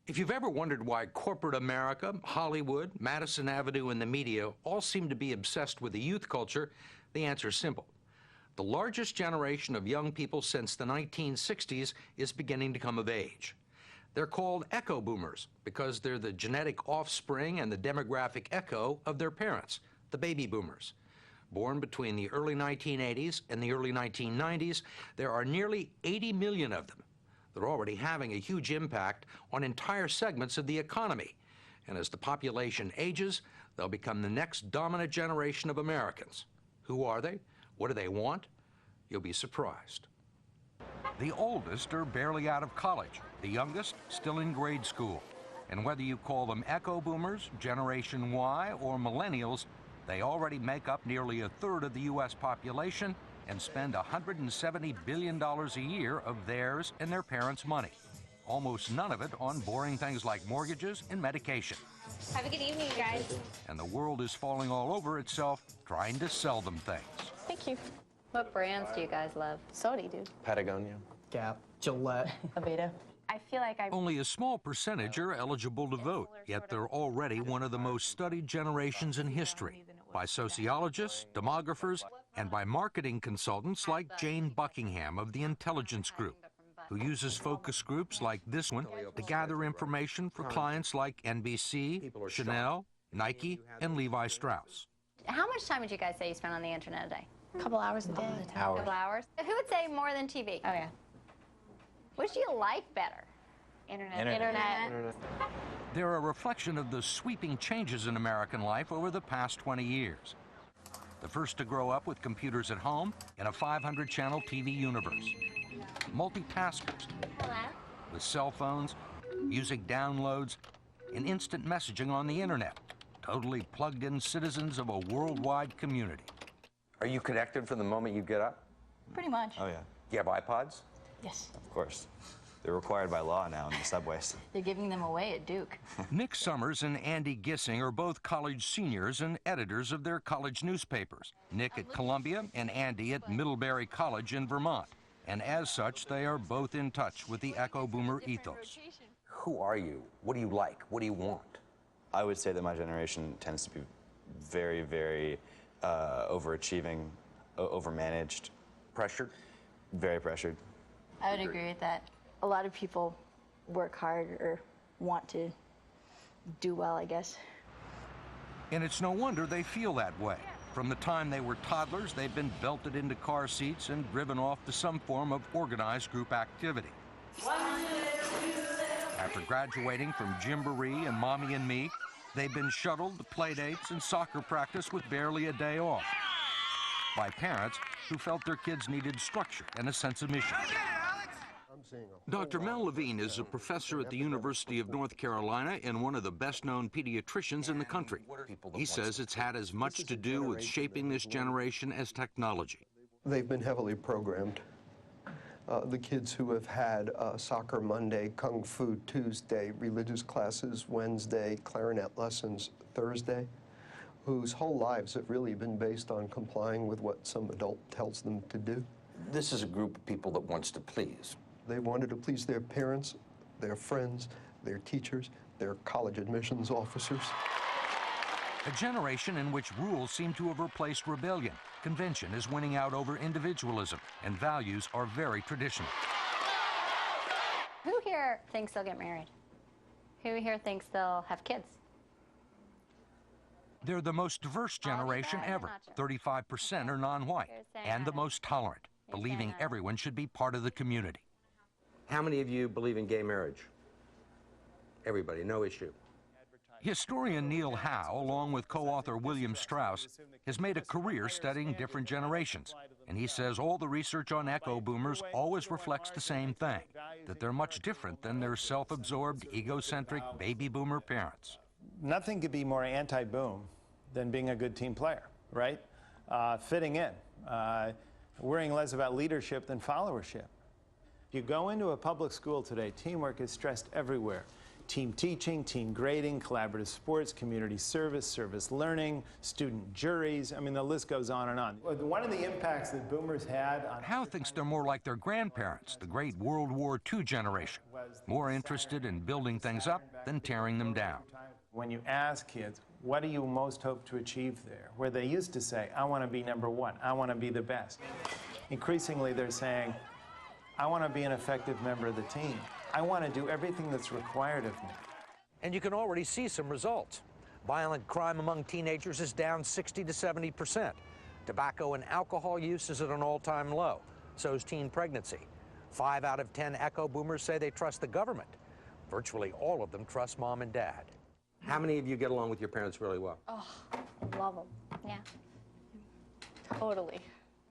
If you've ever wondered why corporate America, Hollywood, Madison Avenue, and the media all seem to be obsessed with the youth culture, the answer is simple. The largest generation of young people since the 1960s is beginning to come of age. They're called echoboomers because they're the genetic offspring and the demographic echo of their parents, the baby boomers. Born between the early 1980s and the early 1990s, there are nearly 80 million of them. They're already having a huge impact on entire segments of the economy. And as the population ages, they'll become the next dominant generation of Americans. Who are they? What do they want? You'll be surprised. The oldest are barely out of college, the youngest still in grade school. And whether you call them echo boomers, Generation Y, or millennials, they already make up nearly a third of the U.S. population and spend $170 billion a year of theirs and their parents' money. Almost none of it on boring things like mortgages and medication. Have a good evening, guys. And the world is falling all over itself trying to sell them things. Thank you. What brands do you guys love? Sodi, dude. Patagonia. Gap. Gillette. Aveda. I feel like Only a small percentage are eligible to vote, yet they're already one of the most studied generations in history by sociologists, demographers, and by marketing consultants like Jane Buckingham of the Intelligence Group, who uses focus groups like this one to gather information for clients like NBC, Chanel, Nike, and Levi Strauss. How much time would you guys say you spend on the internet a day? A couple hours a day. A couple hours? Who would say more than TV? Oh, yeah. Which do you like better? Internet. They're a reflection of the sweeping changes in American life over the past 20 years. The first to grow up with computers at home in a 500-channel TV universe. Multitaskers. Hello? With cell phones, music downloads, and instant messaging on the internet. Totally plugged-in citizens of a worldwide community. Are you connected from the moment you get up? Pretty much. Oh, yeah. Do you have iPods? Yes. Of course. They're required by law now in the subways. They're giving them away at Duke. Nick Summers and Andy Gissing are both college seniors and editors of their college newspapers. Nick at Columbia and Andy at Middlebury College in Vermont. And as such, they are both in touch with the Echo Boomer ethos. Who are you? What do you like? What do you want? I would say that my generation tends to be very, very overachieving, overmanaged. Pressured? Very pressured. I would agree with that. A lot of people work hard or want to do well, I guess. And it's no wonder they feel that way. From the time they were toddlers, they've been belted into car seats and driven off to some form of organized group activity. After graduating from Gymboree and Mommy and Me, they've been shuttled to play dates and soccer practice with barely a day off by parents who felt their kids needed structure and a sense of mission. Dr. Mel Levine is a professor at the University of North Carolina and one of the best-known pediatricians in the country. He says it's had as much to do with shaping this generation as technology. They've been heavily programmed. The kids who have had soccer Monday, Kung Fu Tuesday, religious classes Wednesday, clarinet lessons Thursday, whose whole lives have really been based on complying with what some adult tells them to do. This is a group of people that wants to please. They wanted to please their parents, their friends, their teachers, their college admissions officers. A generation in which rules seem to have replaced rebellion. Convention is winning out over individualism, and values are very traditional. Who here thinks they'll get married? Who here thinks they'll have kids? They're the most diverse generation ever. 35% are non-white, and the most tolerant, believing everyone should be part of the community. How many of you believe in gay marriage? Everybody, no issue. Historian Neil Howe, along with co-author William Strauss, has made a career studying different generations. And he says all the research on echo boomers always reflects the same thing, that they're much different than their self-absorbed, egocentric baby boomer parents. Nothing could be more anti-boom than being a good team player, right? Fitting in, worrying less about leadership than followership. You go into a public school today, teamwork is stressed everywhere. team teaching, team grading, collaborative sports, community service, service learning, student juries. I mean, the list goes on and on. One of the impacts that boomers had on... Howe thinks they're more like their grandparents, the great World War II generation, more interested in building things up than tearing them down. When you ask kids, what do you most hope to achieve there? Where they used to say, I want to be number one, I want to be the best. Increasingly, they're saying, I want to be an effective member of the team. I want to do everything that's required of me. And you can already see some results. Violent crime among teenagers is down 60 to 70%. Tobacco and alcohol use is at an all-time low. So is teen pregnancy. 5 out of 10 echo-boomers say they trust the government. Virtually all of them trust mom and dad. How many of you get along with your parents really well? Oh, love them. Yeah. Totally.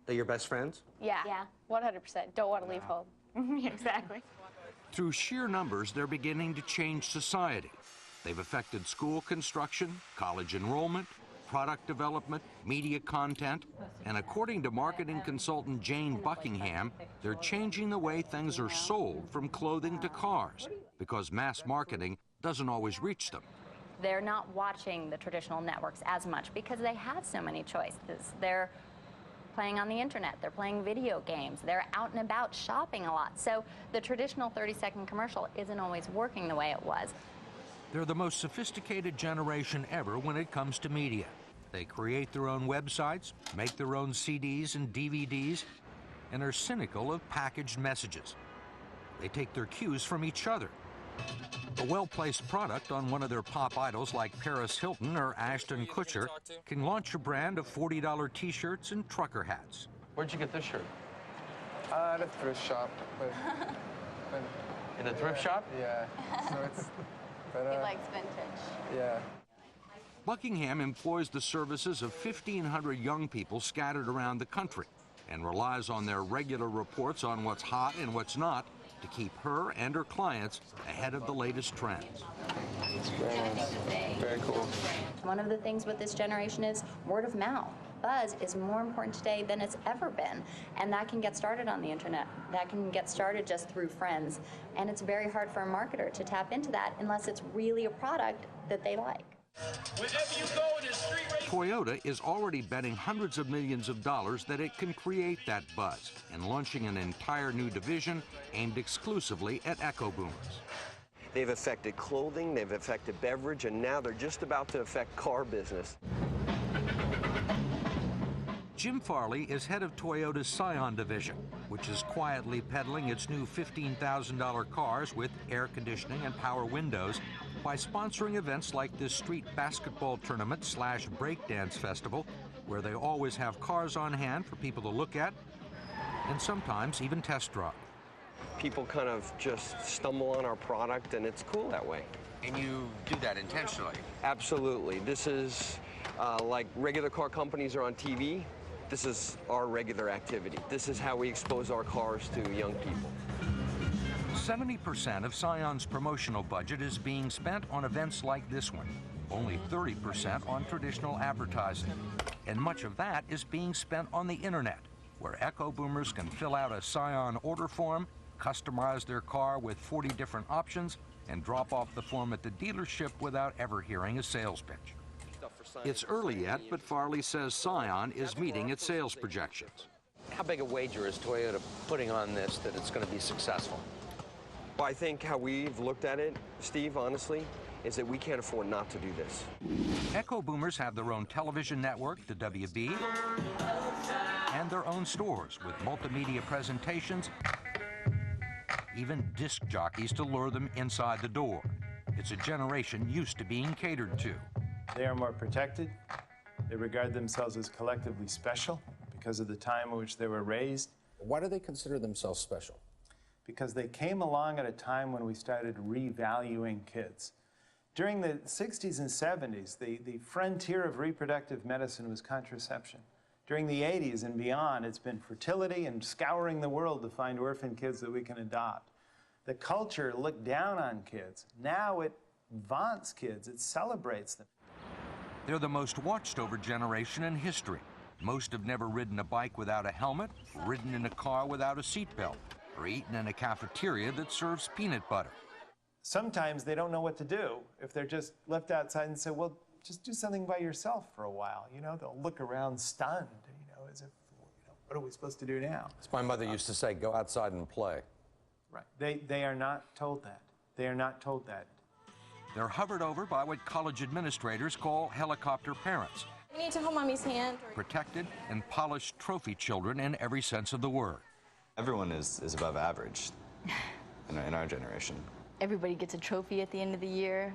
They're your best friends? Yeah. 100%. Don't want to leave home. Exactly. Through sheer numbers, they're beginning to change society. They've affected school construction, college enrollment, product development, media content, and according to marketing consultant Jane Buckingham, they're changing the way things are sold from clothing to cars, because mass marketing doesn't always reach them. They're not watching the traditional networks as much because they have so many choices. They're playing on the internet, they're playing video games, they're out and about shopping a lot. So the traditional 30-second commercial isn't always working the way it was. They're the most sophisticated generation ever when it comes to media. They create their own websites, make their own CDs and DVDs, and are cynical of packaged messages. They take their cues from each other. A well-placed product on one of their pop idols like Paris Hilton or Ashton Kutcher can launch a brand of $40 t-shirts and trucker hats. Where'd you get this shirt? At a thrift shop. In a thrift shop? Yeah. So it's. But, He likes vintage. Yeah. Buckingham employs the services of 1,500 young people scattered around the country and relies on their regular reports on what's hot and what's not to keep her and her clients ahead of the latest trends. It's very nice. Very cool. One of the things with this generation is word of mouth. Buzz is more important today than it's ever been, and that can get started on the internet. That can get started just through friends, and it's very hard for a marketer to tap into that unless it's really a product that they like. Toyota is already betting hundreds of millions of dollars that it can create that buzz and launching an entire new division aimed exclusively at echo-boomers. They've affected clothing, they've affected beverage, and now they're just about to affect car business. Jim Farley is head of Toyota's Scion division, which is quietly peddling its new $15,000 cars with air conditioning and power windows by sponsoring events like this street basketball tournament / breakdance festival, where they always have cars on hand for people to look at and sometimes even test drive. People kind of just stumble on our product, and it's cool that way. And you do that intentionally? Absolutely. This is like regular car companies are on TV. This is our regular activity. This is how we expose our cars to young people. 70% of Scion's promotional budget is being spent on events like this one, only 30% on traditional advertising. And much of that is being spent on the internet, where echo-boomers can fill out a Scion order form, customize their car with 40 different options, and drop off the form at the dealership without ever hearing a sales pitch. It's early yet, but Farley says Scion is meeting its sales projections. How big a wager is Toyota putting on this that it's going to be successful? Well, I think how we've looked at it, Steve, honestly, is that we can't afford not to do this. Echo-boomers have their own television network, the WB, and their own stores with multimedia presentations, even disc jockeys to lure them inside the door. It's a generation used to being catered to. They are more protected. They regard themselves as collectively special because of the time in which they were raised. Why do they consider themselves special? Because they came along at a time when we started revaluing kids. During the 60s and 70s, the frontier of reproductive medicine was contraception. During the 80s and beyond, it's been fertility and scouring the world to find orphan kids that we can adopt. The culture looked down on kids. Now it vaunts kids, it celebrates them. They're the most watched over generation in history. Most have never ridden a bike without a helmet, ridden in a car without a seatbelt, or eaten in a cafeteria that serves peanut butter. sometimes they don't know what to do if they're just left outside and say, well, just do something by yourself for a while. You know, they'll look around stunned, you know, as if, you know, what are we supposed to do now? As my mother used to say, go outside and play. Right. They are not told that. They are not told that. They're hovered over by what college administrators call helicopter parents. I need to hold mommy's hand. Protected and polished trophy children in every sense of the word. Everyone is above average in our generation. Everybody gets a trophy at the end of the year.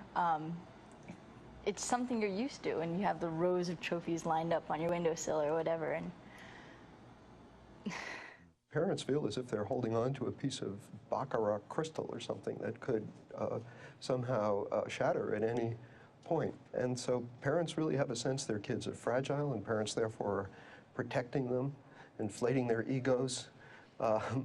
It's something you're used to, and you have the rows of trophies lined up on your windowsill or whatever. And Parents feel as if they're holding on to a piece of baccarat crystal or something that could somehow shatter at any point. And so parents really have a sense their kids are fragile, and parents therefore are protecting them, inflating their egos,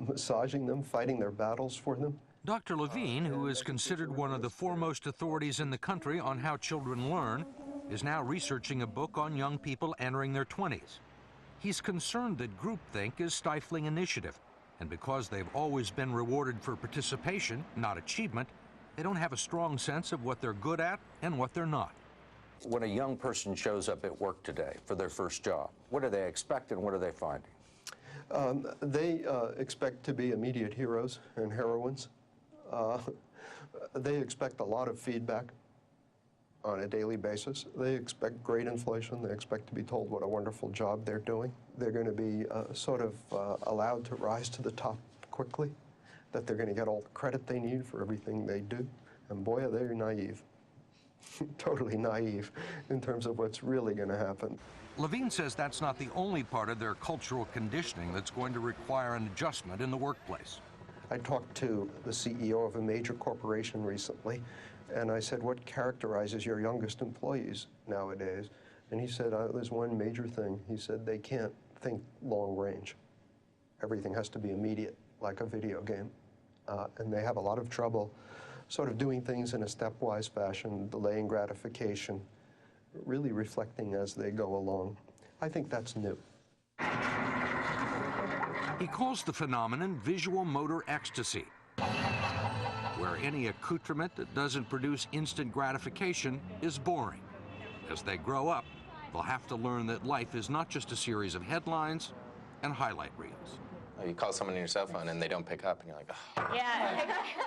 massaging them, fighting their battles for them. Dr. Levine, who is considered one of the foremost authorities in the country on how children learn, is now researching a book on young people entering their 20s. He's concerned that groupthink is stifling initiative, and because they've always been rewarded for participation, not achievement, they don't have a strong sense of what they're good at and what they're not. When a young person shows up at work today for their first job, what do they expect and what are they finding? They expect to be immediate heroes and heroines. They expect a lot of feedback on a daily basis. They expect great inflation. They expect to be told what a wonderful job they're doing. They're going to be sort of allowed to rise to the top quickly, that they're going to get all the credit they need for everything they do. And boy, are they naive. Totally naive in terms of what's really going to happen. Levine says that's not the only part of their cultural conditioning that's going to require an adjustment in the workplace. I talked to the CEO of a major corporation recently, and I said, what characterizes your youngest employees nowadays? And he said, there's one major thing. He said, they can't think long range. Everything has to be immediate, like a video game. And they have a lot of trouble sort of doing things in a stepwise fashion, delaying gratification, really reflecting as they go along. I think that's new. He calls the phenomenon visual motor ecstasy, where any accoutrement that doesn't produce instant gratification is boring. As they grow up, they'll have to learn that life is not just a series of headlines and highlight reels. You call someone on your cell phone and they don't pick up, and you're like, oh. Yeah.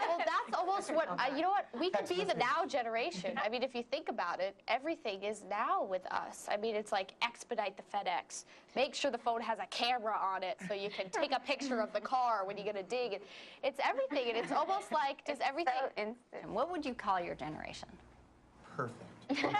Well, that's almost what, you know what, we could be the now generation. I mean, if you think about it, everything is now with us. I mean, it's like expedite the FedEx. Make sure the phone has a camera on it so you can take a picture of the car when you're going to dig. It's everything, and it's almost like just everything. So instant. What would you call your generation? Perfect.